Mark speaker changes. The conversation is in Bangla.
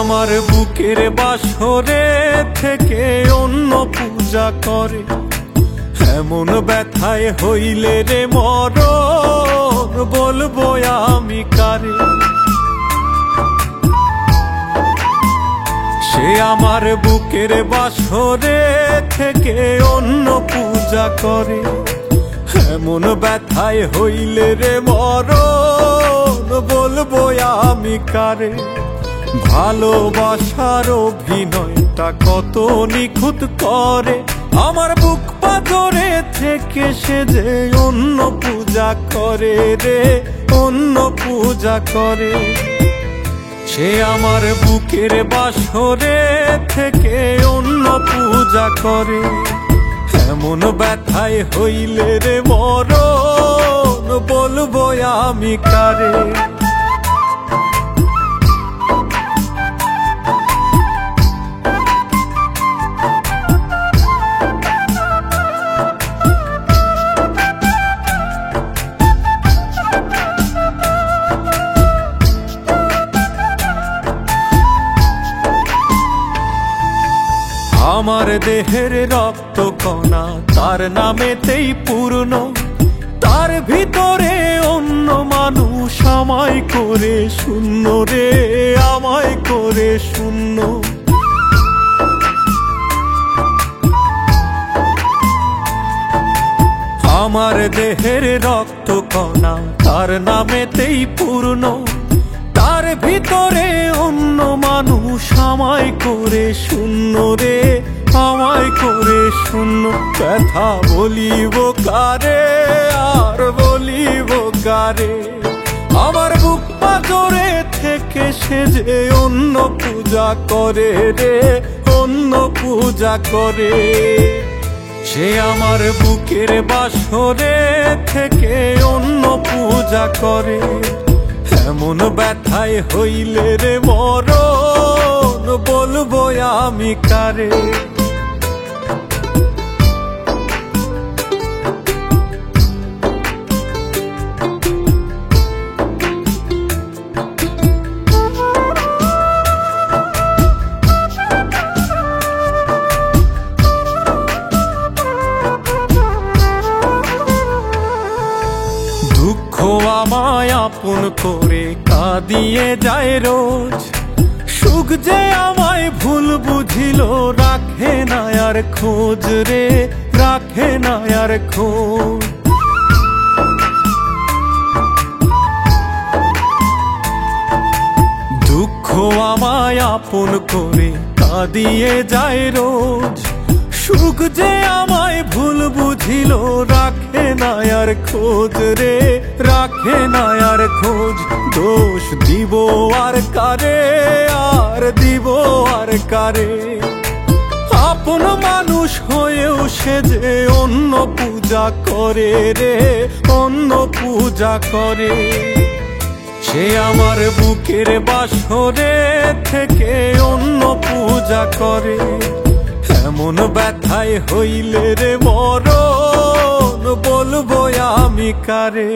Speaker 1: আমার বুকের বাসরে থেকে অন্য পূজা করে, এমন ব্যথায় হইলে রে মরণ বলবো আমি কারে। সে আমার বুকের বাসরে থেকে অন্য পূজা করে, এমন ব্যথায় হইলে রে মরণ বলবো আমি কারে। ভালোবাসার অভিনয়টা কত নিখুঁত করে, আমার বুক পাথরে থেকে সে যে অন্য পূজা করে রে, অন্য পূজা করে। সে আমার বুকের বাসরে থেকে অন্য পূজা করে, এমন ব্যথায় হইলে রে মরণ বলবো আমি কারে। আমার দেহের রক্ত কণা তার নামেতেই পূর্ণ, তার ভিতরে অন্য মানুষ আমায় করে শূন্য রে, আমায় করে শূন্য। আমার দেহের রক্ত কণা তার নামেতেই পূর্ণ, তার ভিতরে অন্য মানুষ আমায় করে শূন্য রে, আমায় করে শূন্য। ব্যথা বলিব কারে আর বলিব কারে, আমার বুক পাথরে থেকে সে যে অন্য পূজা করে রে, অন্য পূজা করে। সে আমার বুকের বাসরে থেকে অন্য পূজা করে, এমন ব্যথায় হইলে রে মরণ বলবো আমি কারে। দুঃখ আমায় আপন করে কাঁদিয়ে যায় রোজ, সুখ যে আমায় ভুল বুঝিল রাখে না আর খোঁজ রে, রাখে না আর খোঁজ। দুঃখ আমায় আপন করে কাঁদিয়ে যায় রোজ, সুখ যে আমায় ভুল বুঝিল রাখে না আর খোঁজ রে, রাখে না আর খোঁজ। দোষ দিব আর কারে, আর দিব আর কারে, আপন মানুষ হয়েও সে যে অন্য পূজা করে রে, অন্য পূজা করে। সে আমার বুকের বাসরে থেকে অন্য পূজা করে, এমন ব্যথায় হইলে রে মরণ বলবো আমি কারে।